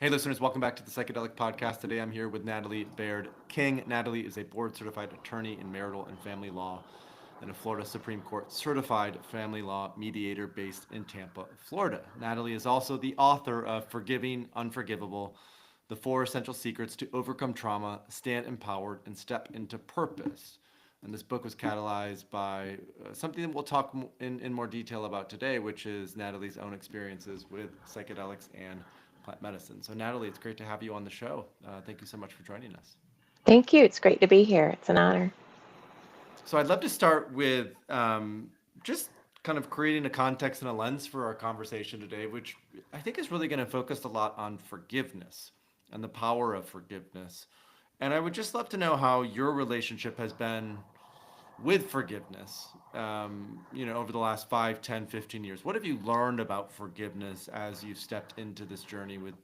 Hey, listeners, welcome back to the Psychedelic Podcast. Today I'm here with Natalie Baird King. Natalie is a board certified attorney in marital and family law and a Florida Supreme Court certified family law mediator based in Tampa, Florida. Natalie is also the author of Forgiving Unforgivable: The Four Essential Secrets to Overcome Trauma, Stand Empowered, and Step into Purpose. And this book was catalyzed by something that we'll talk in more detail about today, which is Natalie's own experiences with psychedelics and plant medicine. So, Natalie, it's great to have you on the show. Thank you so much for joining us. Thank you. It's great to be here. It's an honor. So, I'd love to start with just kind of creating a context and a lens for our conversation today, which I think is really going to focus a lot on forgiveness and the power of forgiveness. And I would just love to know how your relationship has been with forgiveness, over the last 5, 10, 15 years. What have you learned about forgiveness as you've stepped into this journey with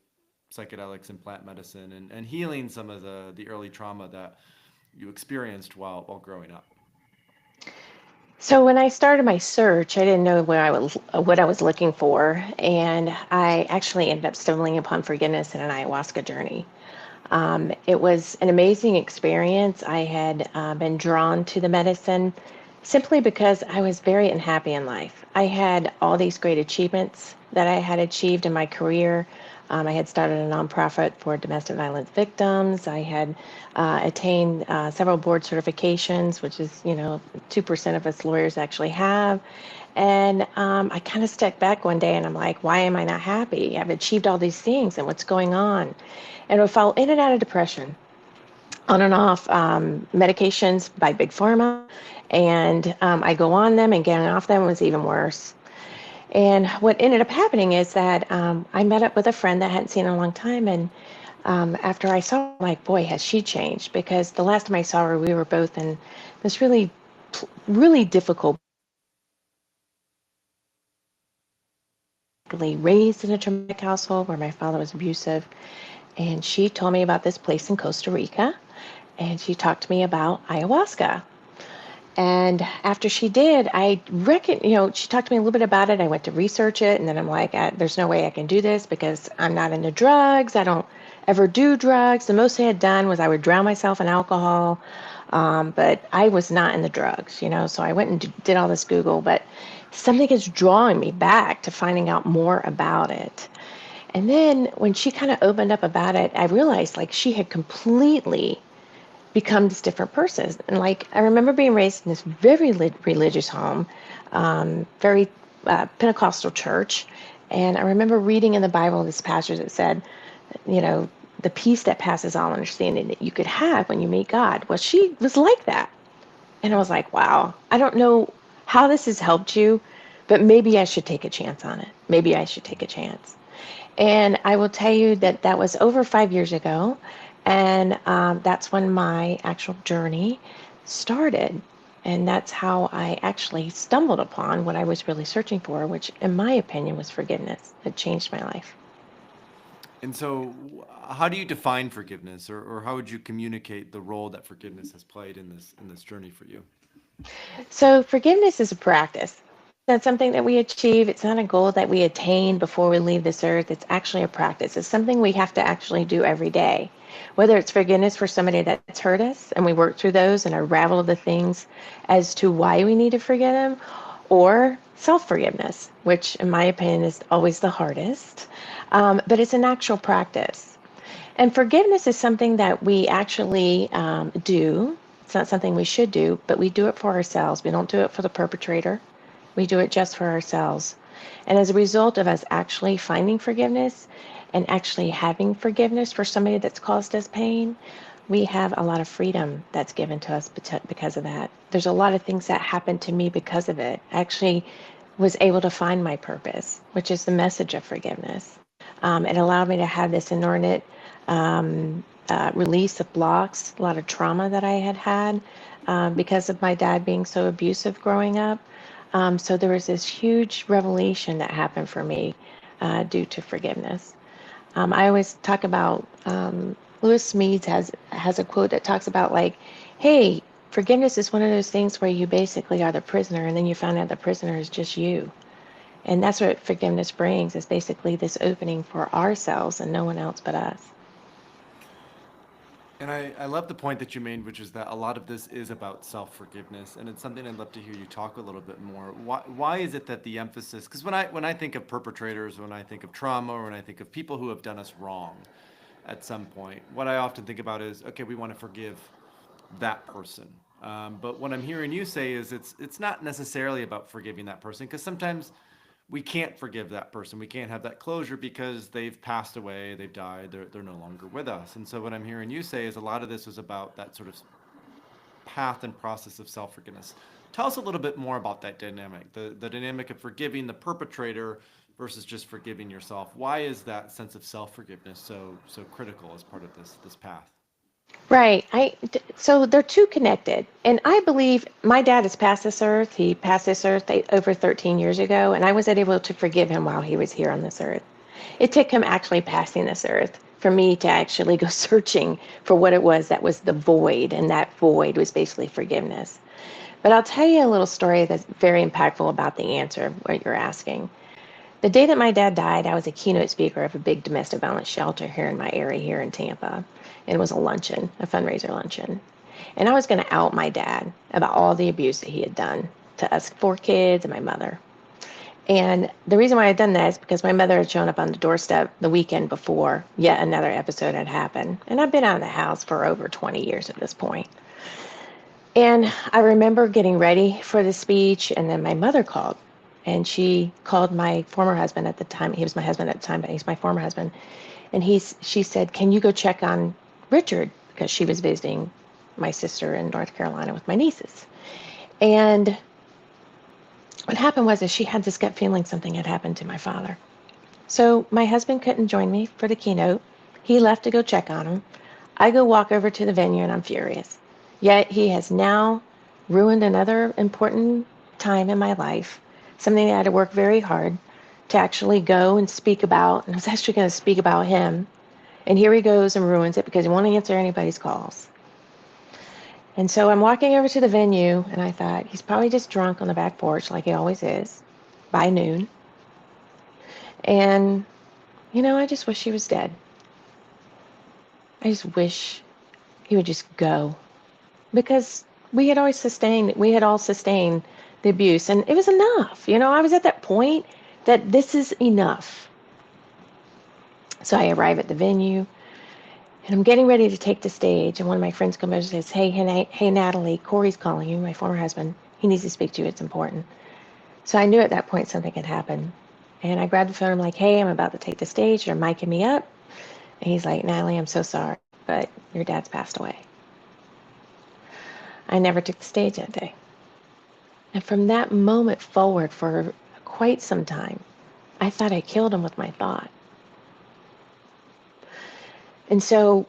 psychedelics and plant medicine and healing some of the early trauma that you experienced while growing up? So when I started my search, I didn't know what I was looking for, and I actually ended up stumbling upon forgiveness in an ayahuasca journey. It was an amazing experience. I had been drawn to the medicine simply because I was very unhappy in life. I had all these great achievements that I had achieved in my career. I had started a nonprofit for domestic violence victims. I had attained several board certifications, which is, 2% of us lawyers actually have. And I kind of stepped back one day and I'm like, why am I not happy? I've achieved all these things and what's going on? And I fell in and out of depression, on and off medications by Big Pharma. And I go on them, and getting off them was even worse. And what ended up happening is that I met up with a friend that I hadn't seen in a long time. And after I saw her, like, boy, has she changed? Because the last time I saw her, we were both in this really difficult, raised in a traumatic household where my father was abusive. And she told me about this place in Costa Rica, and she talked to me about ayahuasca. And after she did, I reckon, she talked to me a little bit about it. I went to research it, and then I'm like, there's no way I can do this because I'm not into drugs. I don't ever do drugs. The most I had done was I would drown myself in alcohol, but I was not in the drugs, So I went and did all this Google, but something is drawing me back to finding out more about it. And then when she kind of opened up about it, I realized like she had completely become this different person. And like I remember being raised in this very religious home, very Pentecostal church, and I remember reading in the Bible this passage that said, you know, the peace that passes all understanding that you could have when you meet God. Well, she was like that, and I was like, wow, I don't know how this has helped you, but maybe I should take a chance on it. Maybe I should take a chance. And I will tell you that that was over 5 years ago. And that's when my actual journey started. And that's how I actually stumbled upon what I was really searching for, which, in my opinion, was forgiveness. It changed my life. And so, how do you define forgiveness, or how would you communicate the role that forgiveness has played in this journey for you? So, forgiveness is a practice. That's something that we achieve. It's not a goal that we attain before we leave this earth. It's actually a practice. It's something we have to actually do every day. Whether it's forgiveness for somebody that's hurt us and we work through those and unravel the things as to why we need to forgive them, or self forgiveness, which, in my opinion, is always the hardest. But it's an actual practice. And forgiveness is something that we actually do. It's not something we should do, but we do it for ourselves. We don't do it for the perpetrator. We do it just for ourselves. And as a result of us actually finding forgiveness and actually having forgiveness for somebody that's caused us pain, we have a lot of freedom that's given to us because of that. There's a lot of things that happened to me because of it. I actually was able to find my purpose, which is the message of forgiveness. It allowed me to have this inordinate release of blocks, a lot of trauma that I had had because of my dad being so abusive growing up. So there was this huge revelation that happened for me due to forgiveness. I always talk about Lewis Smedes has a quote that talks about like, hey, forgiveness is one of those things where you basically are the prisoner, and then you find out the prisoner is just you. And that's what forgiveness brings, is basically this opening for ourselves and no one else but us. And I love the point that you made, which is that a lot of this is about self forgiveness, and it's something I'd love to hear you talk a little bit more. Why is it that the emphasis? Because when I think of perpetrators, when I think of trauma, or when I think of people who have done us wrong, at some point, what I often think about is, okay, we want to forgive that person. But what I'm hearing you say is it's not necessarily about forgiving that person, because sometimes we can't forgive that person. We can't have that closure because they've passed away, they've died, they're no longer with us. And so what I'm hearing you say is a lot of this was about that sort of path and process of self forgiveness. Tell us a little bit more about that dynamic, the dynamic of forgiving the perpetrator versus just forgiving yourself. Why is that sense of self forgiveness so critical as part of this path? Right. So they're two connected. And I believe my dad has passed this earth. He passed this earth over 13 years ago, and I was able to forgive him while he was here on this earth. It took him actually passing this earth for me to actually go searching for what it was that was the void, and that void was basically forgiveness. But I'll tell you a little story that's very impactful about the answer of what you're asking. The day that my dad died, I was a keynote speaker of a big domestic violence shelter here in my area here in Tampa. And it was a luncheon, a fundraiser luncheon. And I was going to out my dad about all the abuse that he had done to us four kids and my mother. And the reason why I'd done that is because my mother had shown up on the doorstep the weekend before yet another episode had happened. And I've been out of the house for over 20 years at this point. And I remember getting ready for the speech, and then my mother called. And she called my former husband at the time. He was my husband at the time, but he's my former husband. And she said, "Can you go check on Richard?" Because she was visiting my sister in North Carolina with my nieces. And what happened was is she had this gut feeling something had happened to my father. So my husband couldn't join me for the keynote. He left to go check on him. I go walk over to the venue and I'm furious. Yet he has now ruined another important time in my life, something that I had to work very hard to actually go and speak about. And I was actually going to speak about him. And here he goes and ruins it because he won't answer anybody's calls. And so I'm walking over to the venue and I thought, he's probably just drunk on the back porch like he always is by noon. And, I just wish he was dead. I just wish he would just go, because we had all sustained the abuse, and it was enough. I was at that point that this is enough. So I arrive at the venue, and I'm getting ready to take the stage, and one of my friends comes over and says, hey, Natalie, Corey's calling you, my former husband. He needs to speak to you. It's important. So I knew at that point something had happened. And I grabbed the phone. I'm like, hey, I'm about to take the stage. They're micing me up. And he's like, Natalie, I'm so sorry, but your dad's passed away. I never took the stage that day. And from that moment forward, for quite some time, I thought I killed him with my thought. And so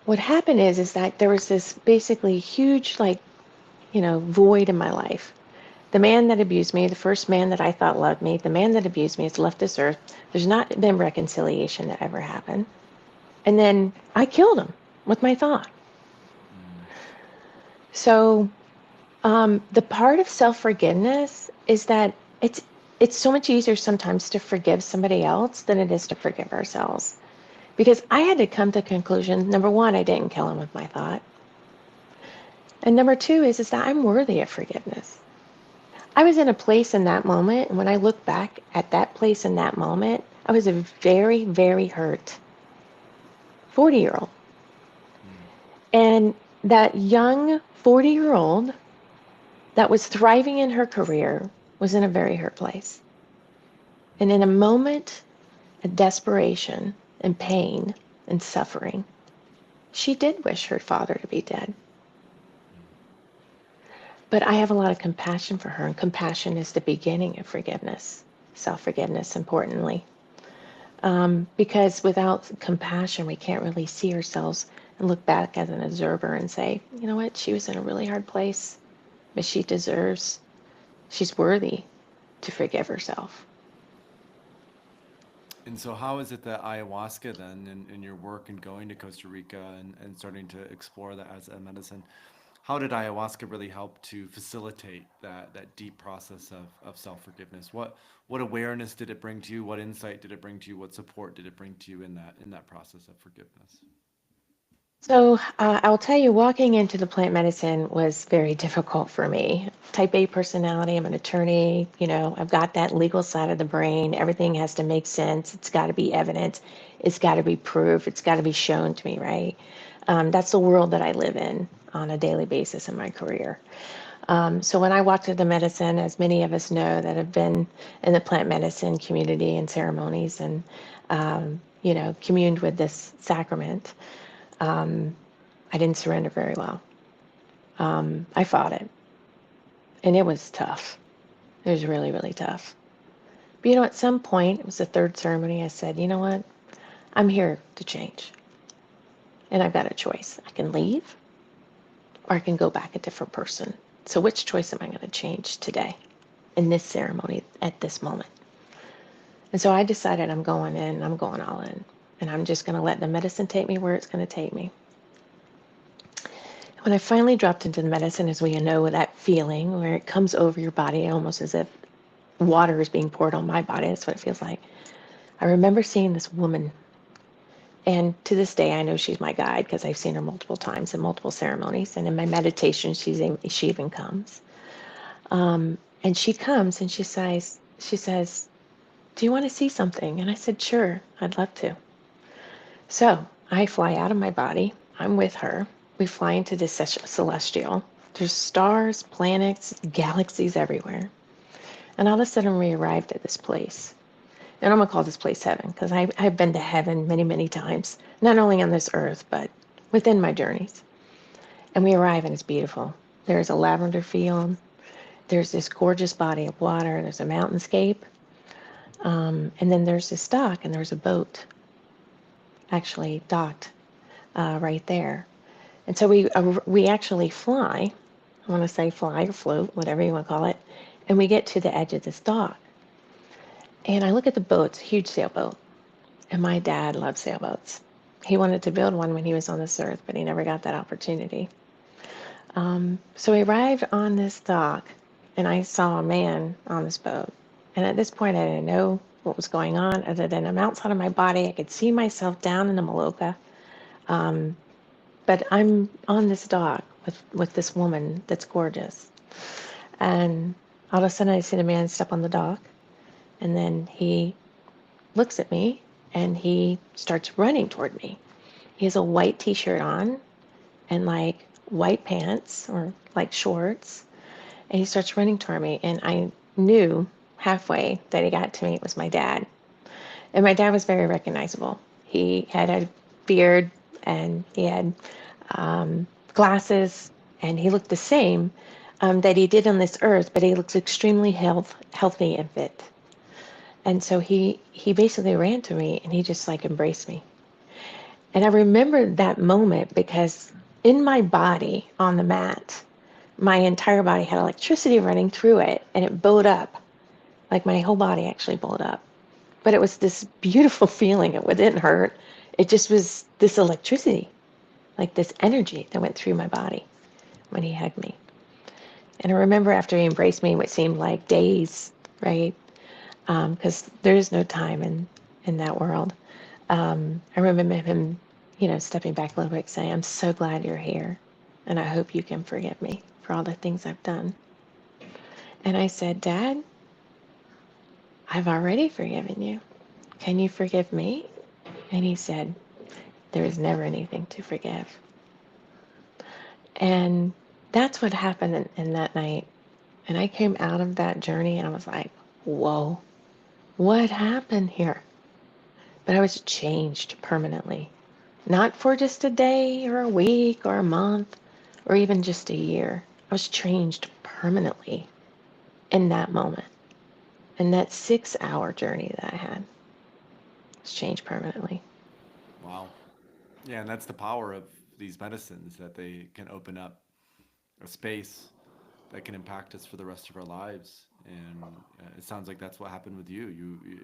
what happened is that there was this basically huge, void in my life. The man that abused me, the first man that I thought loved me, the man that abused me has left this earth. There's not been reconciliation that ever happened. And then I killed him with my thought. So the part of self-forgiveness is that it's so much easier sometimes to forgive somebody else than it is to forgive ourselves. Because I had to come to the conclusion, number one, I didn't kill him with my thought. And number two is that I'm worthy of forgiveness. I was in a place in that moment, and when I look back at that place in that moment, I was a very, very hurt 40-year-old. And that young 40-year-old that was thriving in her career was in a very hurt place. And in a moment of desperation and pain and suffering, she did wish her father to be dead. But I have a lot of compassion for her, and compassion is the beginning of forgiveness, self-forgiveness, importantly. Because without compassion, we can't really see ourselves and look back as an observer and say, you know what, she was in a really hard place, but she's worthy to forgive herself. And so, how is it that ayahuasca, then, in your work and going to Costa Rica and starting to explore that as a medicine, how did ayahuasca really help to facilitate that deep process of self forgiveness? What awareness did it bring to you? What insight did it bring to you? What support did it bring to you in that process of forgiveness? So I'll tell you, walking into the plant medicine was very difficult for me. Type A personality, I'm an attorney, I've got that legal side of the brain. Everything has to make sense. It's got to be evidence. It's got to be proof. It's got to be shown to me, right? That's the world that I live in on a daily basis in my career. So when I walked into medicine, as many of us know that have been in the plant medicine community and ceremonies and, communed with this sacrament, I didn't surrender very well. I fought it, and it was tough. It was really, really tough. But at some point, it was the third ceremony, I said, you know what? I'm here to change, and I've got a choice. I can leave, or I can go back a different person. So which choice am I going to change today in this ceremony at this moment? And so I decided I'm going in, I'm going all in, and I'm just going to let the medicine take me where it's going to take me. When I finally dropped into the medicine, as we know, that feeling where it comes over your body almost as if water is being poured on my body, that's what it feels like. I remember seeing this woman, and to this day, I know she's my guide because I've seen her multiple times in multiple ceremonies, and in my meditation, she even comes. And she comes and she says, "Do you want to see something?" And I said, "Sure, I'd love to." So I fly out of my body. I'm with her. We fly into this celestial. There's stars, planets, galaxies everywhere. And all of a sudden, we arrived at this place. And I'm going to call this place heaven because I've been to heaven many, many times, not only on this earth, but within my journeys. And we arrive, and it's beautiful. There's a lavender field. There's this gorgeous body of water. There's a mountainscape. And then there's this dock, and there's a boat actually docked right there. And so we actually fly. I want to say fly or float, whatever you want to call it. And we get to the edge of this dock. And I look at the boat, it's a huge sailboat. And my dad loved sailboats. He wanted to build one when he was on this earth, but he never got that opportunity. So we arrived on this dock, and I saw a man on this boat. And at this point, I didn't know what was going on other than I'm outside of my body. I could see myself down in the Maloka. Um, but I'm on this dock with this woman that's gorgeous. And all of a sudden, I see the man step on the dock, and then he looks at me and he starts running toward me. He has a white t shirt on and like white pants or like shorts. And he starts running toward me. And I knew halfway that he got to me, it was my dad. And my dad was very recognizable. He had a beard and he had glasses and he looked the same that he did on this earth, but he looks extremely healthy and fit. And so he basically ran to me and he just like embraced me. And I remember that moment because in my body on the mat, my entire body had electricity running through it and it bowed up. Like my whole body actually bowed up. But it was this beautiful feeling. It didn't hurt. It just was this electricity, like this energy that went through my body when he hugged me. And I remember after he embraced me, what seemed like days, right? Because there is no time in that world. I remember him, stepping back a little bit, saying, "I'm so glad you're here, and I hope you can forgive me for all the things I've done." And I said, "Dad, I've already forgiven you. Can you forgive me?" And he said, "There is never anything to forgive." And that's what happened in that night. And I came out of that journey and I was like, whoa, what happened here? But I was changed permanently. Not for just a day or a week or a month or even just a year. I was changed permanently in that moment. And that 6 hour journey that I had was changed permanently. Wow. Yeah, and that's the power of these medicines that they can open up a space that can impact us for the rest of our lives. And it sounds like that's what happened with you.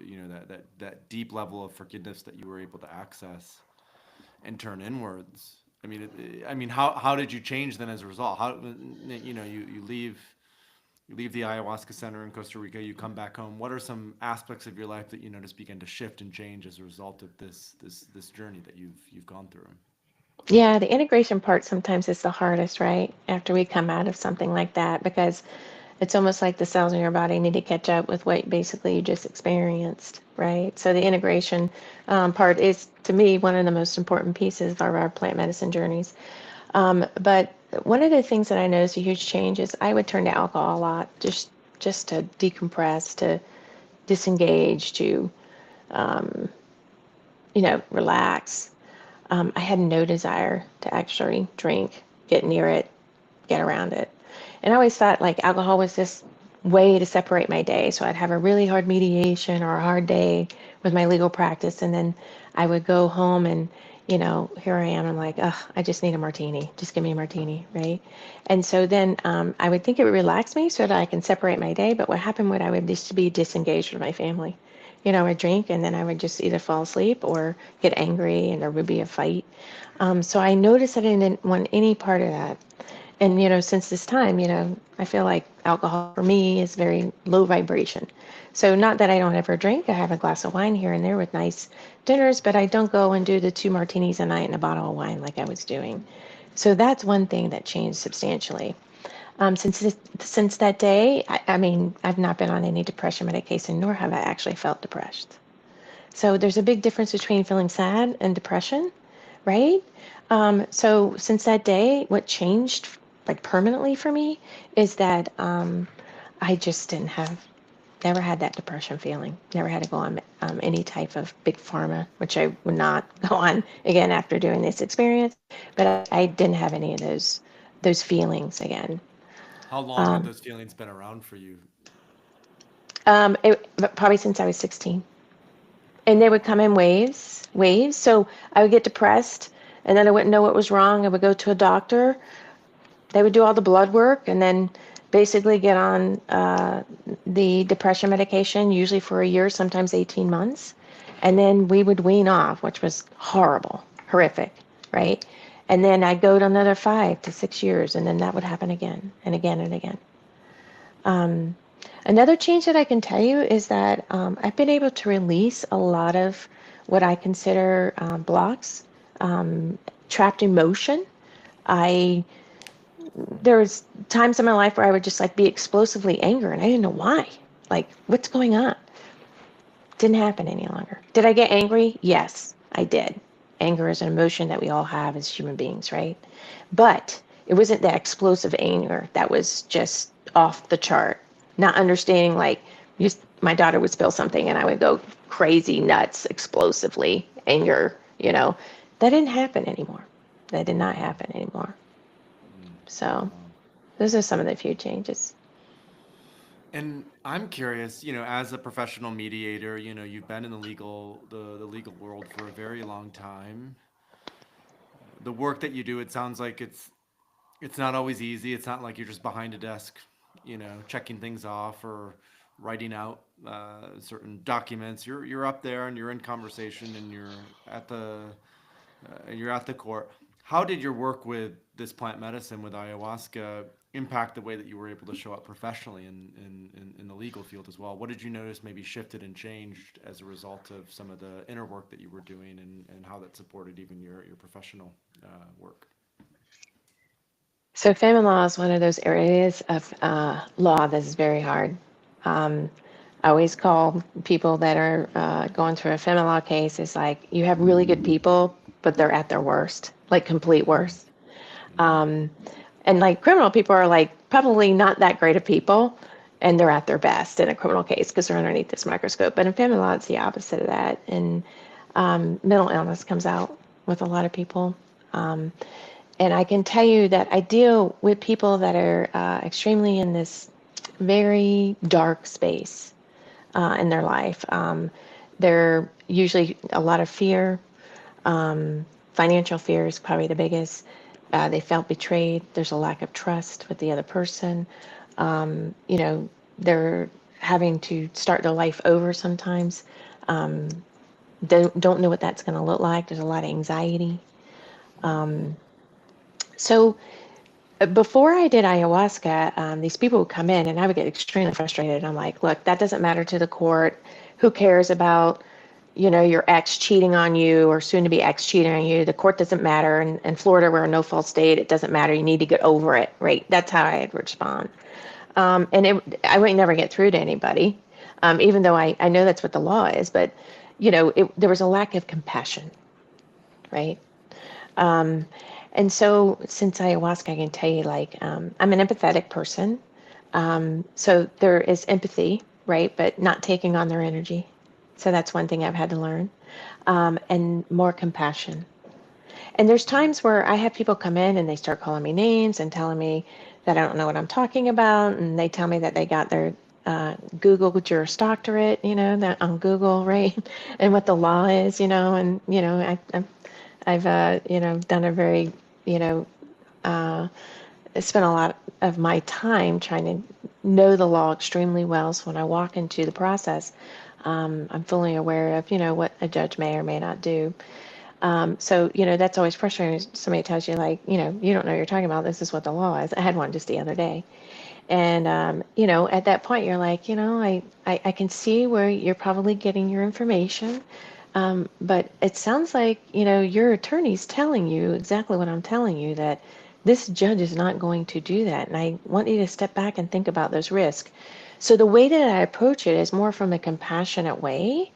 You know that deep level of forgiveness that you were able to access and turn inwards How did you change then as a result? How you leave the ayahuasca center in Costa Rica, you come back home. What are some aspects of your life that you notice begin to shift and change as a result of this journey that you've gone through? Yeah, the integration part sometimes is the hardest, right? After we come out of something like that, because it's almost like the cells in your body need to catch up with what basically you just experienced, right? So the integration part is, to me, one of the most important pieces of our plant medicine journeys. But one of the things that I noticed a huge change is I would turn to alcohol a lot, just to decompress, to disengage, to relax. I had no desire to actually drink, get near it, get around it. And I always thought like alcohol was this way to separate my day. So I'd have a really hard mediation or a hard day with my legal practice. And then I would go home and, here I am. I'm like, ugh, I just need a martini. Just give me a martini, right? And so then I would think it would relax me so that I can separate my day. But what happened would I would just be disengaged from my family. I'd drink and then I would just either fall asleep or get angry and there would be a fight. So I noticed that I didn't want any part of that. And, since this time, I feel like alcohol for me is very low vibration. So, not that I don't ever drink, I have a glass of wine here and there with nice dinners, but I don't go and do the 2 martinis a night and a bottle of wine like I was doing. So, that's one thing that changed substantially. Since that day, I've not been on any depression medication, nor have I actually felt depressed. So there's a big difference between feeling sad and depression, right? So since that day, what changed like permanently for me is that I just never had that depression feeling. Never had to go on any type of big pharma, which I would not go on again after doing this experience. But I didn't have any of those feelings again. How long had Um, those feelings been around for you? but probably since I was 16. And they would come in waves. So I would get depressed, and then I wouldn't know what was wrong. I would go to a doctor. They would do all the blood work, and then basically get on the depression medication, usually for a year, sometimes 18 months. And then we would wean off, which was horrible, horrific, right? And then I'd go to another 5 to 6 years, and then that would happen again and again and again. Um, Another change that I can tell you is that I've been able to release a lot of what I consider blocks, um, trapped emotion. I There was times in my life where I would just like be explosively angry, and I didn't know why. Like, what's going on? Didn't happen any longer. Did I get angry? Yes, I did. Anger is an emotion that we all have as human beings, right? But it wasn't that explosive anger that was just off the chart. Not understanding, like, my daughter would spill something and I would go crazy, nuts, explosively, anger, That didn't happen anymore. That did not happen anymore. Mm. So Wow. those are some of the few changes. And I'm curious, as a professional mediator, you've been in the legal world for a very long time. The work that you do, it sounds like it's not always easy. It's not like you're just behind a desk, checking things off or writing out certain documents. You're up there and you're in conversation and you're at the court. How did your work with this plant medicine with ayahuasca impact the way that you were able to show up professionally in the legal field as well? What did you notice maybe shifted and changed as a result of some of the inner work that you were doing and how that supported even your professional work? So family law is one of those areas of law that is very hard. Um, I always call people that are going through a family law case, it's like you have really good people, but they're at their worst, like complete worst. Um, and like criminal people are like probably not that great of people, and they're at their best in a criminal case because they're underneath this microscope. But in family law, it's the opposite of that. And mental illness comes out with a lot of people. Um, and I can tell you that I deal with people that are extremely in this very dark space in their life. They're usually a lot of fear. Financial fear is probably the biggest. They felt betrayed. There's a lack of trust with the other person. They're having to start their life over sometimes. Don't know what that's going to look like. There's a lot of anxiety. So before I did ayahuasca, these people would come in and I would get extremely frustrated. I'm like, look, that doesn't matter to the court. Who cares about, your ex cheating on you or soon to be ex cheating on you? The court doesn't matter. And in Florida, we're a no fault state. It doesn't matter. You need to get over it, right? That's how I'd respond. I would never get through to anybody, even though I know that's what the law is. But, there was a lack of compassion, right? Um, and so since ayahuasca, I can tell you, like, I'm an empathetic person. So there is empathy, right? But not taking on their energy. So that's one thing I've had to learn. And more compassion. And there's times where I have people come in and they start calling me names and telling me that I don't know what I'm talking about. And they tell me that they got their Google Juris Doctorate, that on Google, right? And what the law is, and, I've done a very, you know, uh, spent a lot of my time trying to know the law extremely well. So when I walk into the process, I'm fully aware of, what a judge may or may not do. So, that's always frustrating. Somebody tells you, like, you don't know what you're talking about. This is what the law is. I had one just the other day. And, at that point, you're like, I can see where you're probably getting your information. But it sounds like, your attorney's telling you exactly what I'm telling you, that this judge is not going to do that. And I want you to step back and think about those risks. So the way that I approach it is more from a compassionate way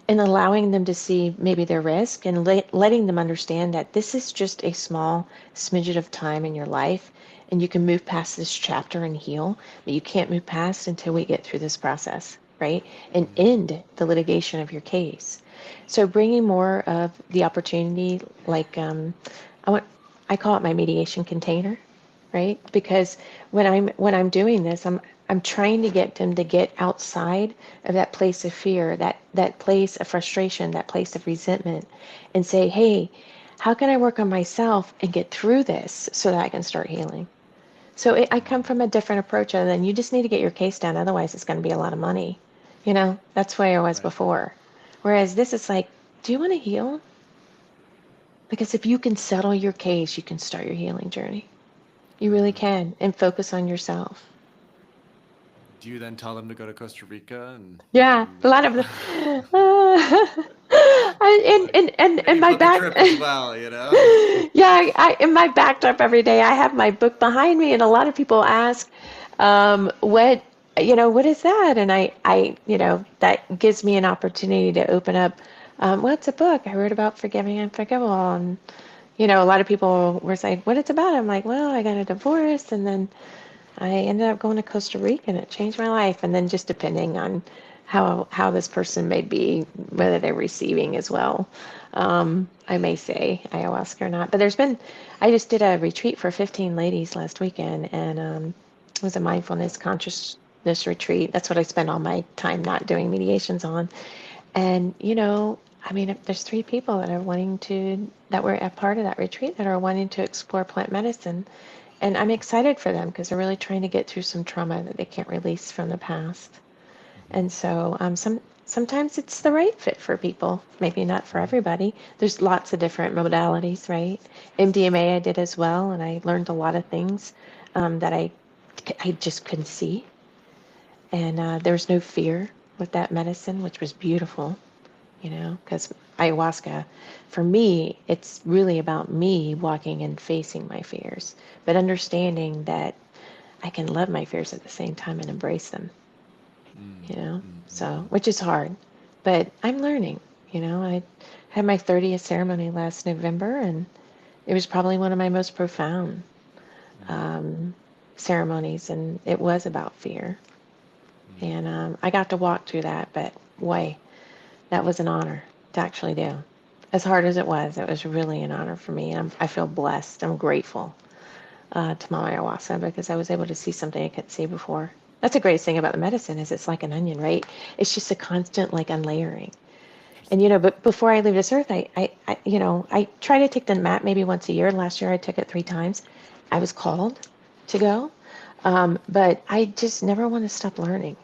and allowing them to see maybe their risk and letting them understand that this is just a small smidget of time in your life and you can move past this chapter and heal, but you can't move past until we get through this process, right? And end the litigation of your case. So bringing more of the opportunity, like I want, I call it my mediation container, right? Because when I'm doing this, I'm trying to get them to get outside of that place of fear, that place of frustration, that place of resentment, and say, hey, how can I work on myself and get through this so that I can start healing? So I come from a different approach other than you just need to get your case done, otherwise it's going to be a lot of money. That's where I was Right. before. Whereas this is like, do you want to heal? Because if you can settle your case, you can start your healing journey. You really can, and focus on yourself. Do you then tell them to go to Costa Rica Yeah, and a lot of the, and maybe my book a back, trip as well, you know? yeah, in my backdrop every day, I have my book behind me, and a lot of people ask, what is that? And that gives me an opportunity to open up. What's a book? I wrote about forgiving and forgivable, and a lot of people were saying, what it's about. I'm like, well, I got a divorce, and then I ended up going to Costa Rica and it changed my life. And then just depending on how this person may be, whether they're receiving as well, I may say ayahuasca or not. But I just did a retreat for 15 ladies last weekend, and it was a mindfulness consciousness retreat. That's what I spend all my time not doing mediations on. And I mean, if there's 3 people that were a part of that retreat that are wanting to explore plant medicine, and I'm excited for them because they're really trying to get through some trauma that they can't release from the past. And so sometimes it's the right fit for people, maybe not for everybody. There's lots of different modalities, right? MDMA I did as well, and I learned a lot of things that I just couldn't see. And there was no fear with that medicine, which was beautiful, because ayahuasca, for me, it's really about me walking and facing my fears, but understanding that I can love my fears at the same time and embrace them, so, which is hard, but I'm learning. I had my 30th ceremony last November, and it was probably one of my most profound um, ceremonies, and it was about fear. And I got to walk through that, but boy, that was an honor to actually do. As hard as it was really an honor for me. I feel blessed. I'm grateful to Mama Ayahuasca because I was able to see something I couldn't see before. That's the greatest thing about the medicine is it's like an onion, right? It's just a constant like unlayering. And Interesting. but before I leave this earth, I try to take the mat maybe once a year. Last year I took it 3 times. I was called to go, but I just never want to stop learning.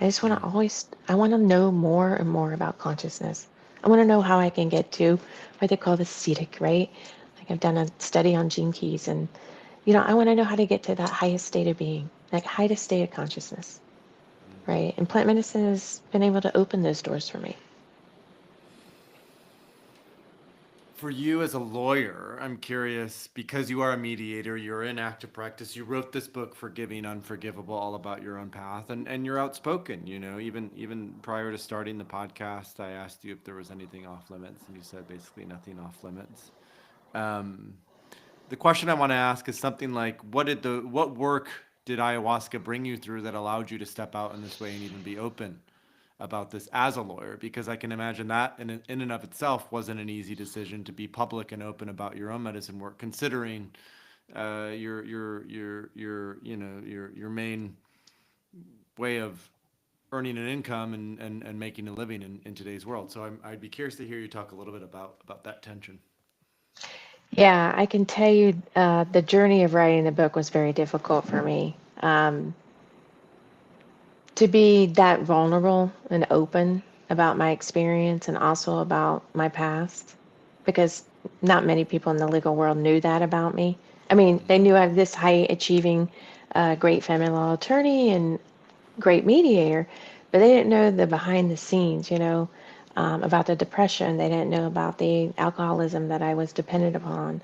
I just want to I want to know more and more about consciousness. I want to know how I can get to what they call the Cetic, right? I've done a study on gene keys, and I want to know how to get to that highest state of being, like highest state of consciousness, right? And plant medicine has been able to open those doors for me. For you as a lawyer, I'm curious because you are a mediator, you're in active practice, you wrote this book, Forgiving Unforgivable, all about your own path, and you're outspoken. Even prior to starting the podcast, I asked you if there was anything off limits, and you said basically nothing off limits. Um, the question I want to ask is something like, what work did ayahuasca bring you through that allowed you to step out in this way and even be open about this as a lawyer? Because I can imagine that in and of itself wasn't an easy decision to be public and open about your own medicine work, considering your main way of earning an income and making a living in today's world. So I'd be curious to hear you talk a little bit about that tension. Yeah, I can tell you the journey of writing the book was very difficult for me. To be that vulnerable and open about my experience and also about my past, because not many people in the legal world knew that about me. I mean, they knew I was this high achieving, great family law attorney and great mediator, but they didn't know the behind the scenes, about the depression. They didn't know about the alcoholism that I was dependent upon,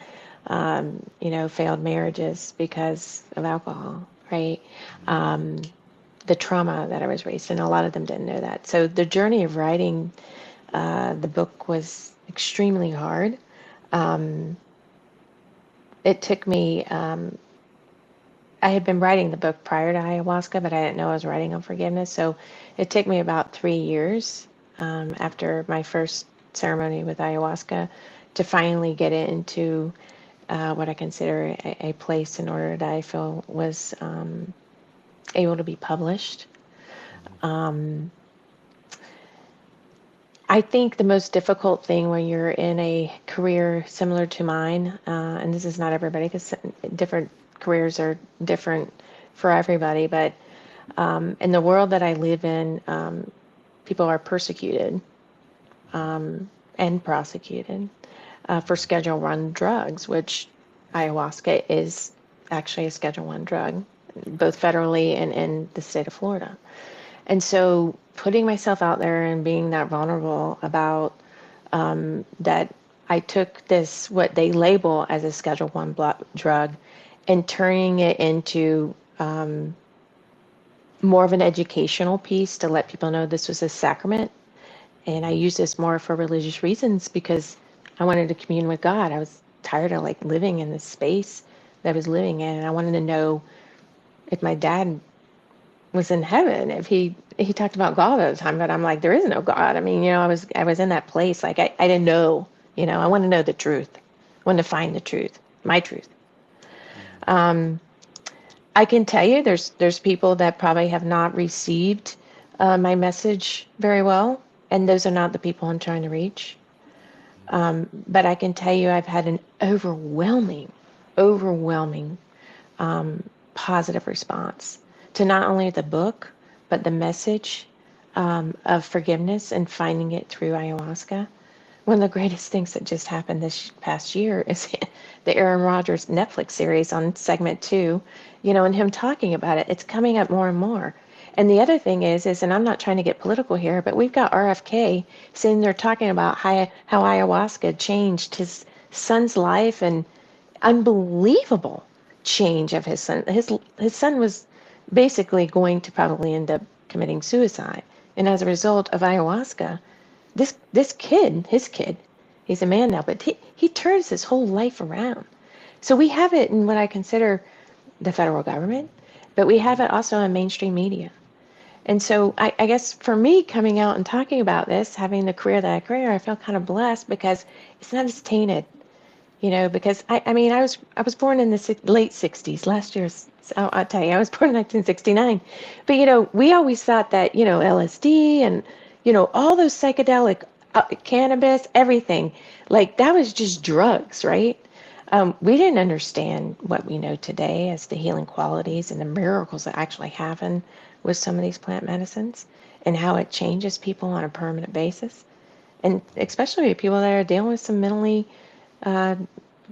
failed marriages because of alcohol, right? Um, the trauma that I was raised in. A lot of them didn't know that. So the journey of writing the book was extremely hard. Um, it took me, I had been writing the book prior to ayahuasca, but I didn't know I was writing on forgiveness. So it took me about 3 years after my first ceremony with ayahuasca to finally get it into what I consider a place in order that I feel was able to be published. Um, I think the most difficult thing when you're in a career similar to mine, and this is not everybody because different careers are different for everybody, but in the world that I live in, people are persecuted and prosecuted for Schedule One drugs, which ayahuasca is actually a Schedule One drug, both federally and in the state of Florida. And so putting myself out there and being that vulnerable about that I took this, what they label as a Schedule One drug, and turning it into more of an educational piece to let people know this was a sacrament. And I use this more for religious reasons because I wanted to commune with God. I was tired of like living in this space that I was living in, and I wanted to know if my dad was in heaven, if he talked about God all the time. But I'm like, there is no God. I mean, I was in that place, like I didn't know. I want to know the truth. I want to find the truth, my truth. um I can tell you there's people that probably have not received my message very well, and those are not the people I'm trying to reach. But I can tell you I've had an overwhelming positive response to not only the book, but the message of forgiveness and finding it through ayahuasca. One of the greatest things that just happened this past year is the Aaron Rodgers Netflix series on segment two, and him talking about it. It's coming up more and more. And the other thing is, and I'm not trying to get political here, but we've got RFK sitting there talking about how ayahuasca changed his son's life, and unbelievable change of his son. His son was basically going to probably end up committing suicide, and as a result of ayahuasca, this kid, his kid, he's a man now, but he turns his whole life around. So we have it in what I consider the federal government, but we have it also in mainstream media. And so I guess for me coming out and talking about this, having the career that I career, I feel kind of blessed because it's not as tainted, because I mean, I was born in the late 60s. Last year's, I'll tell you, I was born in 1969. But, we always thought that, LSD and, all those psychedelic, cannabis, everything, like that was just drugs, right? We didn't understand what we know today as the healing qualities and the miracles that actually happen with some of these plant medicines and how it changes people on a permanent basis. And especially people that are dealing with some mentally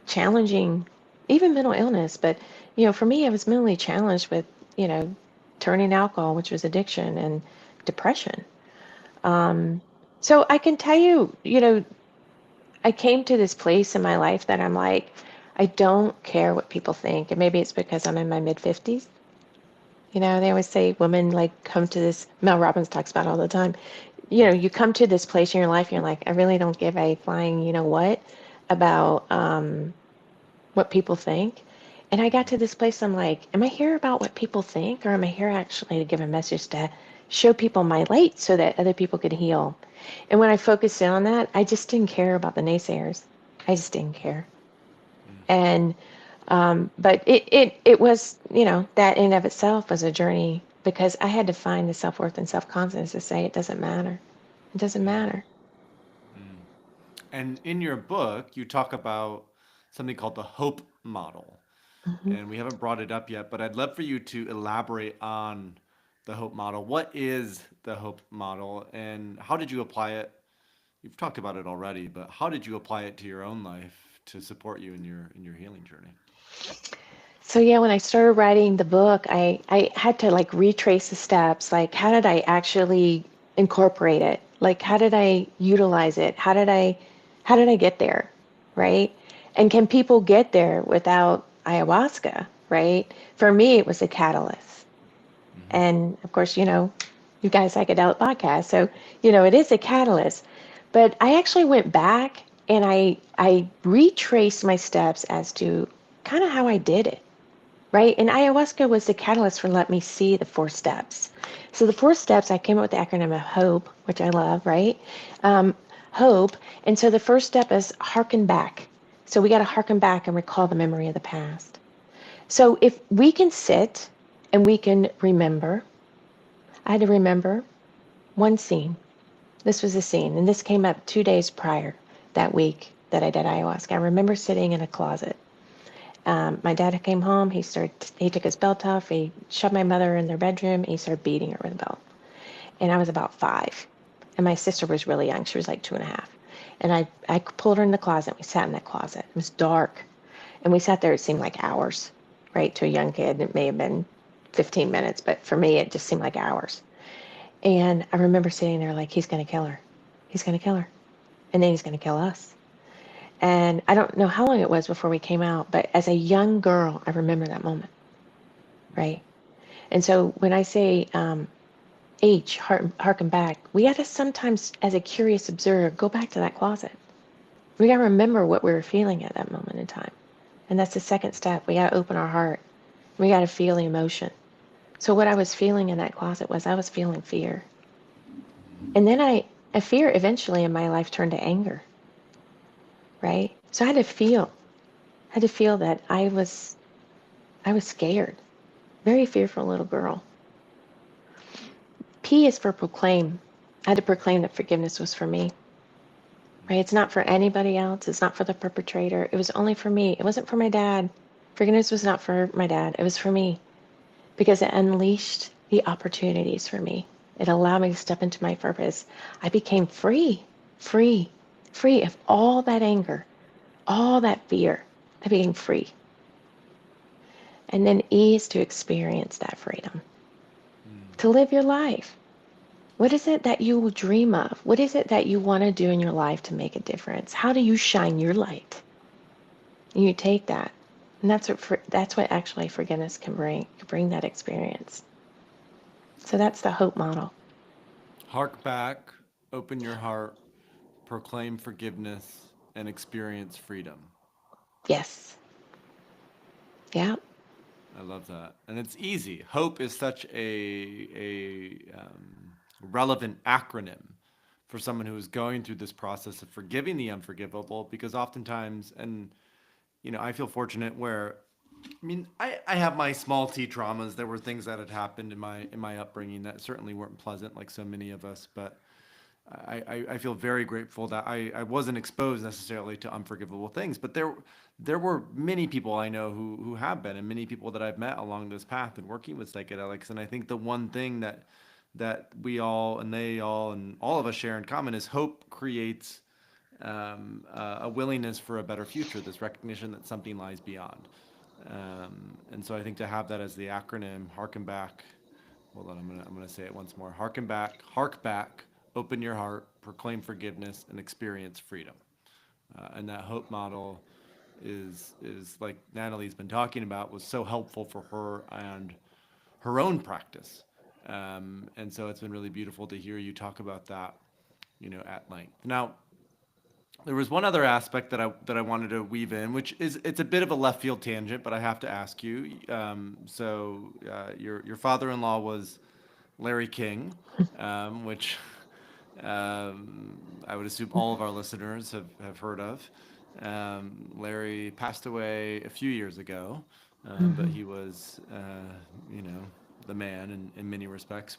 challenging, even mental illness. But, for me, I was mentally challenged with, you know, turning alcohol, which was addiction, and depression. Um, so I can tell you, I came to this place in my life that I'm like, I don't care what people think. And maybe it's because I'm in my mid 50s. They always say women like come to this, Mel Robbins talks about it all the time. You come to this place in your life, and you're like, I really don't give a flying, what, about what people think. And I got to this place, I'm like, am I here about what people think, or am I here actually to give a message to show people my light so that other people could heal? And when I focused in on that, I just didn't care about the naysayers. I just didn't care. Mm. And but it was, that in and of itself was a journey because I had to find the self worth and self confidence to say it doesn't matter. It doesn't Yeah. matter. Mm. And in your book, you talk about something called the hope model. Hmm. And we haven't brought it up yet, but I'd love for you to elaborate on the hope model. What is the hope model and how did you apply it? You've talked about it already, but how did you apply it to your own life to support you in your healing journey? So yeah, when I started writing the book, I had to like retrace the steps. Like, how did I actually incorporate it? Like, how did I utilize it? How did I get there? Right? And can people get there without ayahuasca? Right? For me, it was a catalyst. Mm-hmm. And of course, you guys psychedelic podcast. So, it is a catalyst. But I actually went back and I retraced my steps as to kind of how I did it. Right? And ayahuasca was the catalyst for letting me see the 4 steps. So the 4 steps, I came up with the acronym of HOPE, which I love, right? Um, HOPE. And so the first step is hearken back. So we got to hearken back and recall the memory of the past. So if we can sit and we can remember, I had to remember one scene. This was a scene, and this came up 2 days prior that week that I did ayahuasca. I remember sitting in a closet. My dad came home. He took his belt off. He shoved my mother in their bedroom. And he started beating her with a belt. And I was about 5. And my sister was really young. She was like 2.5. And I pulled her in the closet. We sat in that closet. It was dark. And we sat there. It seemed like hours, right? To a young kid, it may have been 15 minutes. But for me, it just seemed like hours. And I remember sitting there like, he's going to kill her. He's going to kill her. And then he's going to kill us. And I don't know how long it was before we came out, but as a young girl, I remember that moment, right? And so when I say harken back, we got to sometimes, as a curious observer, go back to that closet. We got to remember what we were feeling at that moment in time. And that's the second step. We got to open our heart. We got to feel the emotion. So what I was feeling in that closet was I was feeling fear. And then a fear eventually in my life turned to anger, right? So I had to feel that I was scared, very fearful little girl. P is for proclaim. I had to proclaim that forgiveness was for me, right? It's not for anybody else. It's not for the perpetrator. It was only for me. It wasn't for my dad. Forgiveness was not for my dad. It was for me because it unleashed the opportunities for me. It allowed me to step into my purpose. I became free, free, free of all that anger, all that fear. I became free. And then E is to experience that freedom, Mm. to live your life. What is it that you will dream of? What is it that you want to do in your life to make a difference? How do you shine your light? And you take that. And that's what actually forgiveness can bring that experience. So that's the hope model. Hark back, open your heart, proclaim forgiveness, and experience freedom. Yes. Yeah. I love that, and it's easy. Hope is such relevant acronym for someone who is going through this process of forgiving the unforgivable. Because oftentimes, and I feel fortunate where, I mean, I have my small t traumas. There were things that had happened in my upbringing that certainly weren't pleasant, like so many of us. But I feel very grateful that I wasn't exposed necessarily to unforgivable things, but there were many people I know who have been, and many people that I've met along this path and working with psychedelics. And I think the one thing that we all and they all and all of us share in common is hope creates a willingness for a better future, this recognition that something lies beyond. And so I think to have that as the acronym, harken back. Hold on, I'm gonna say it once more. Harken back, hark back, open your heart, proclaim forgiveness, and experience freedom. And that hope model is like Natalie's been talking about, was so helpful for her and her own practice. And so it's been really beautiful to hear you talk about that, at length. Now, there was one other aspect that I wanted to weave in, which is, it's a bit of a left field tangent, but I have to ask you. Your father-in-law was Larry King, which I would assume all of our listeners have heard of. Larry passed away a few years ago, but Hmm. he was, the man in many respects.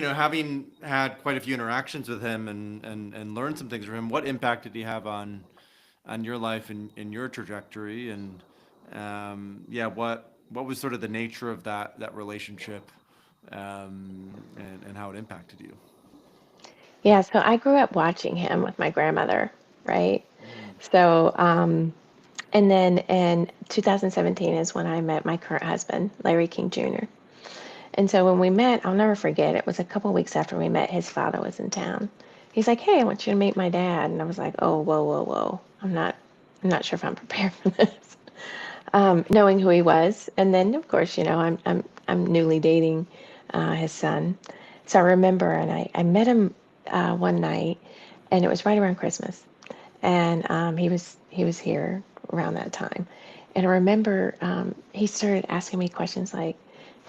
Having had quite a few interactions with him and learned some things from him, what impact did he have on your life and your trajectory? And yeah, what was sort of the nature of that relationship, and how it impacted you? Yeah, so I grew up watching him with my grandmother, right? Mm. So, and then in 2017 is when I met my current husband, Larry King Jr. And so when we met, I'll never forget, it was a couple of weeks after we met, his father was in town. He's like, "Hey, I want you to meet my dad." And I was like, "Oh, whoa, whoa, whoa. I'm not sure if I'm prepared for this." Knowing who he was. And then, of course, I'm newly dating his son. So I remember, and I met him one night, and it was right around Christmas, and he was here around that time, and I remember he started asking me questions like,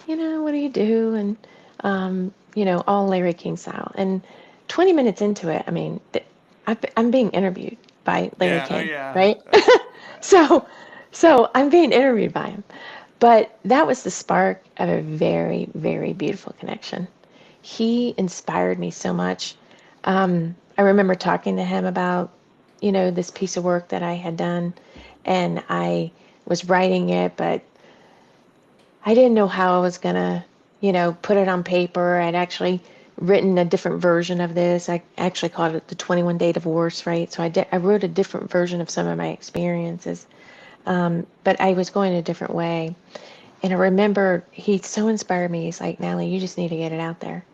what do you do, and all Larry King style. And 20 minutes into it, I mean, I'm being interviewed by Larry Yeah. Oh, King, yeah. right? So, so I'm being interviewed by him. But that was the spark of a very, very beautiful connection. He inspired me so much. I remember talking to him about, this piece of work that I had done, and I was writing it, but I didn't know how I was gonna, put it on paper. I'd actually written a different version of this. I actually called it the 21-day divorce, right? So I wrote a different version of some of my experiences, but I was going a different way. And I remember he so inspired me. He's like, "Natalie, you just need to get it out there.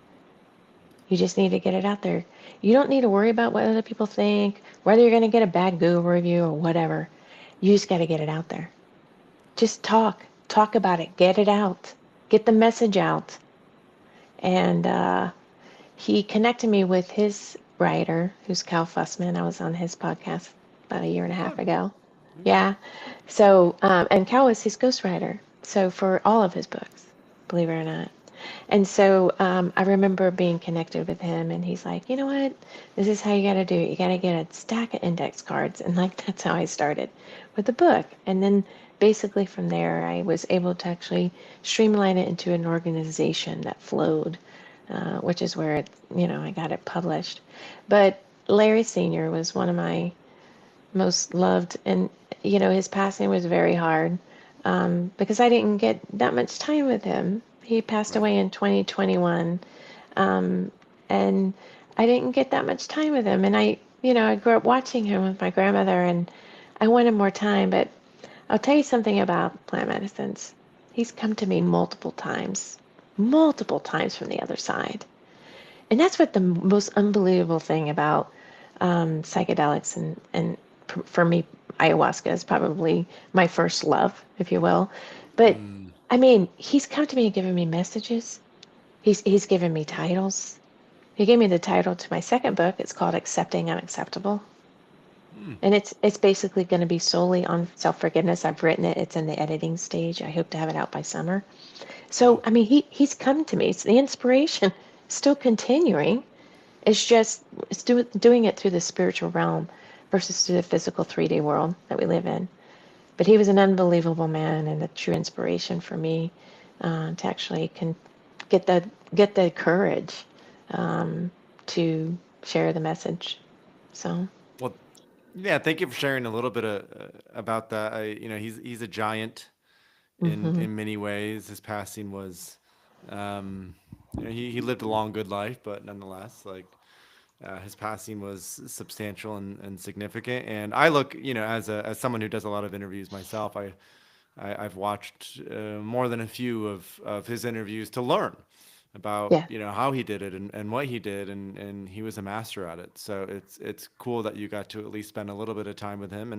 You just need to get it out there. You don't need to worry about what other people think, whether you're going to get a bad Google review or whatever. You just got to get it out there. Just talk about it, get it out, get the message out." And he connected me with his writer, who's Cal Fussman. I was on his podcast about a year and a half Oh, ago. okay. Yeah. So, and Cal was his ghostwriter. So for all of his books, believe it or not. And so I remember being connected with him, and he's like, "You know what? This is how you got to do it. You got to get a stack of index cards." And like, that's how I started with the book. And then basically from there, I was able to actually streamline it into an organization that flowed, which is where I got it published. But Larry Sr. was one of my most loved, and his passing was very hard, because I didn't get that much time with him. He passed Right. away in 2021, and I didn't get that much time with him. And I grew up watching him with my grandmother, and I wanted more time. But I'll tell you something about plant medicines. He's come to me multiple times from the other side. And that's what the most unbelievable thing about psychedelics, and for me, ayahuasca is probably my first love, if you will. But Mm. I mean, he's come to me and given me messages. He's given me titles. He gave me the title to my second book. It's called Accepting Unacceptable. Mm. And it's basically going to be solely on self forgiveness. I've written it. It's in the editing stage. I hope to have it out by summer. So Wow. I mean, he's come to me. It's the inspiration still continuing. It's doing it through the spiritual realm versus through the physical 3D world that we live in. But he was an unbelievable man and a true inspiration for me, to actually get the get the courage, to share the message. So. Well, yeah. Thank you for sharing a little bit about that. He's a giant Hmm. in many ways. His passing was, he lived a long, good life, but nonetheless, like, His passing was substantial and significant. And I look, as someone who does a lot of interviews myself, I've watched more than a few of his interviews to learn about Yeah. how he did it and what he did, and he was a master at it. So it's cool that you got to at least spend a little bit of time with him,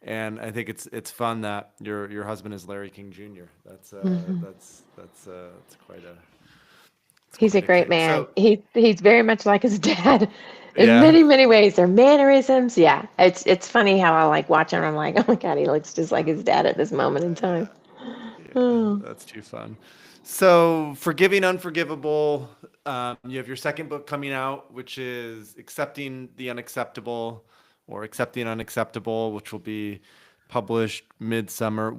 and I think it's fun that your husband is Larry King Jr. Hmm. That's quite a it's He's a quite a great kick. man. So He's very much like his dad in yeah, many, many ways. Their mannerisms, yeah. It's funny how I like watch him. I'm like, oh my God, he looks just like his dad at this moment in time. yeah. Yeah, Oh. that's too fun. So, Forgiving Unforgivable, you have your second book coming out, which is Accepting the Unacceptable or Accepting Unacceptable, which will be published midsummer.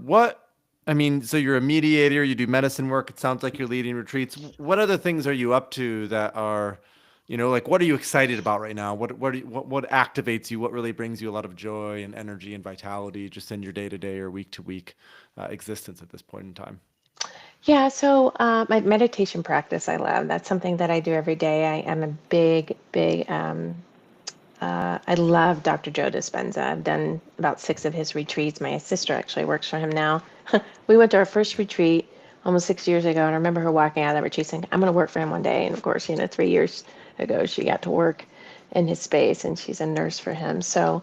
So you're a mediator, you do medicine work. It sounds like you're leading retreats. What other things are you up to that are, like what are you excited about right now? What activates you? What really brings you a lot of joy and energy and vitality just in your day to day or week to week existence at this point in time? Yeah, so my meditation practice I love. That's something that I do every day. I am a big, big I love Dr. Joe Dispenza. I've done about six of his retreats. My sister actually works for him now. We went to our first retreat almost 6 years ago, and I remember her walking out of that retreat saying, I'm going to work for him one day. And of course, 3 years ago, she got to work in his space, and she's a nurse for him. So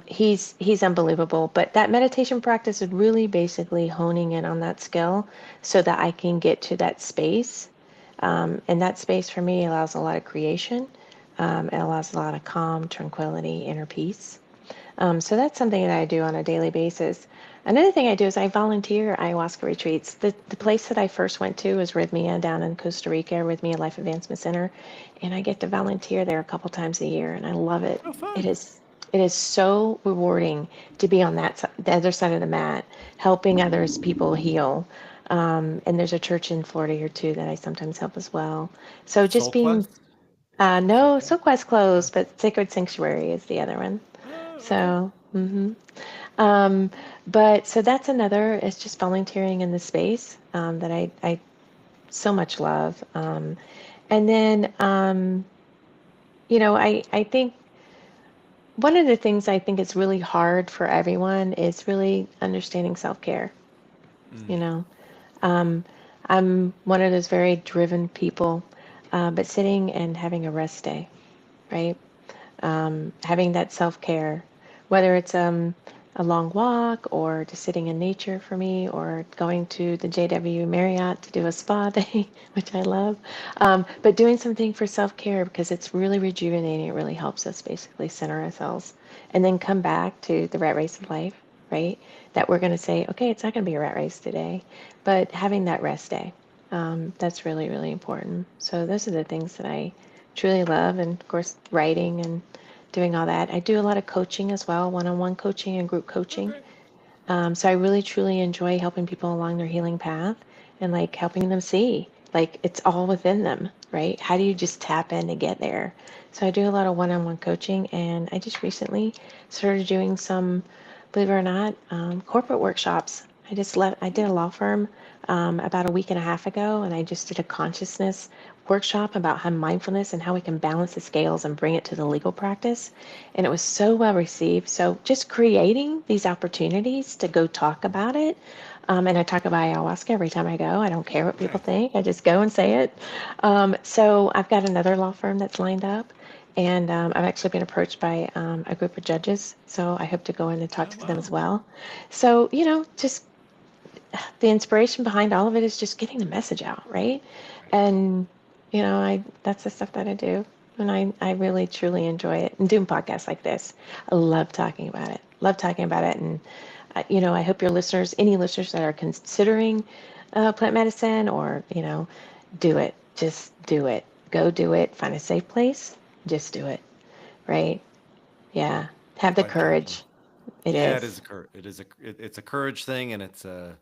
he's unbelievable. But that meditation practice is really basically honing in on that skill so that I can get to that space. And that space for me allows a lot of creation. It allows a lot of calm, tranquility, inner peace. So that's something that I do on a daily basis. Another thing I do is I volunteer ayahuasca retreats. The place that I first went to is Rhythmia down in Costa Rica, Rhythmia Life Advancement Center, and I get to volunteer there a couple times a year, and I love it. Oh, It fun. is it is so rewarding to be on the other side of the mat, helping others people heal. And there's a church in Florida here too that I sometimes help as well. So just Soul being Quest? no, Soul Quest? Silquest No. closed, but Sacred Sanctuary is the other one. Oh, okay. So, um, but so that's another. It's just volunteering in the space that I so much love. And then, I think one of the things I think is really hard for everyone is really understanding self-care. You Mm. know, um, I'm one of those very driven people, but sitting and having a rest day, right? Having that self care, whether it's a long walk or just sitting in nature for me, or going to the JW Marriott to do a spa day, which I love. But doing something for self care because it's really rejuvenating. It really helps us basically center ourselves and then come back to the rat race of life, right? That we're going to say, okay, it's not going to be a rat race today, but having that rest day. That's really, really important. So, those are the things that I truly love. And of course, writing and doing all that. I do a lot of coaching as well, one on one coaching and group Oh, coaching. great. So I really truly enjoy helping people along their healing path and like helping them see like it's all within them, right? How do you just tap in to get there? So I do a lot of one on one coaching, and I just recently started doing some, believe it or not, corporate workshops. I did a law firm about a week and a half ago, and I just did a consciousness workshop about how mindfulness and how we can balance the scales and bring it to the legal practice. And it was so well received. So just creating these opportunities to go talk about it. And I talk about ayahuasca every time I go. I don't care what people Nice. think. I just go and say it. So I've got another law firm that's lined up. And I've actually been approached by a group of judges. So I hope to go in and talk Oh, to them wow. as well. So, just the inspiration behind all of it is just getting the message out, right? Right. And I that's the stuff that I do, and I really truly enjoy it. And doing podcasts like this, I love talking about it. Love talking about it, and I hope your listeners, any listeners that are considering plant medicine, or do it. Just do it. Go do it. Find a safe place. Just do it. Right? Yeah. Have It's the life changing. courage. It Yeah, it is. is a cour- it is a it's a courage thing, and it's a.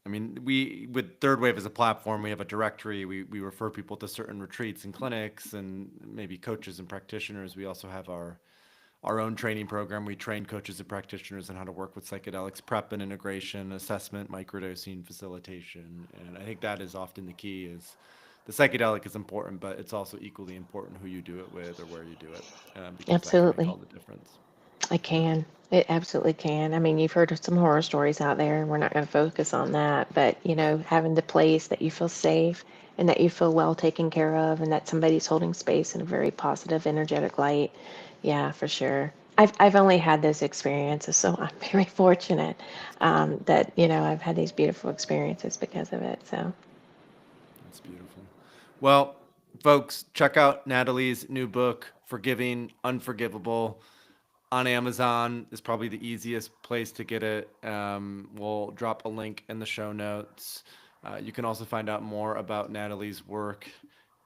I mean, we with Third Wave as a platform, we have a directory. We refer people to certain retreats and clinics, and maybe coaches and practitioners. We also have our own training program. We train coaches and practitioners on how to work with psychedelics, prep and integration, assessment, microdosing, facilitation, and I think that is often the key is the psychedelic is important, but it's also equally important who you do it with or where you do it, because that can make Absolutely. all the difference. I can. It absolutely can. I mean, you've heard of some horror stories out there, and we're not going to focus on that. But, Right. having the place that you feel safe and that you feel well taken care of, and that somebody's holding space in a very positive, energetic light. Yeah, for sure. I've only had those experiences, so I'm very fortunate That's good. that, I've had these beautiful experiences because of it. So, That's beautiful. Well, folks, check out Natalie's new book, Forgiving Unforgivable, on Amazon is probably the easiest place to get it. We'll drop a link in the show notes. You can also find out more about Natalie's work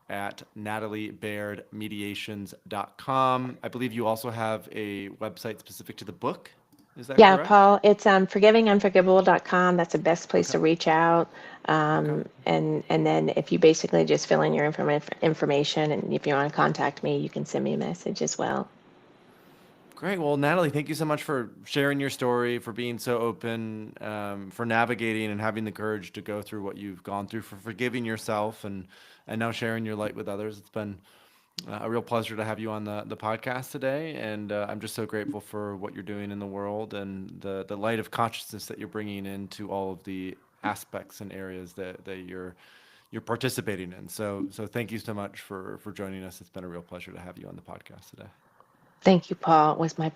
at natalieBairdMediations.com. I believe you also have a website specific to the book. Is that yeah, correct? Paul, it's forgivingunforgivable.com. That's the best place Okay. to reach out. Okay. And then if you basically just fill in your information, and if you want to contact me, you can send me a message as well. Great. Well, Natalie, thank you so much for sharing your story, for being so open, for navigating and having the courage to go through what you've gone through, for forgiving yourself and now sharing your light with others. It's been a real pleasure to have you on the podcast today. And I'm just so grateful for what you're doing in the world and the light of consciousness that you're bringing into all of the aspects and areas that you're participating in. So thank you so much for joining us. It's been a real pleasure to have you on the podcast today. Thank you, Paul. It was my pleasure.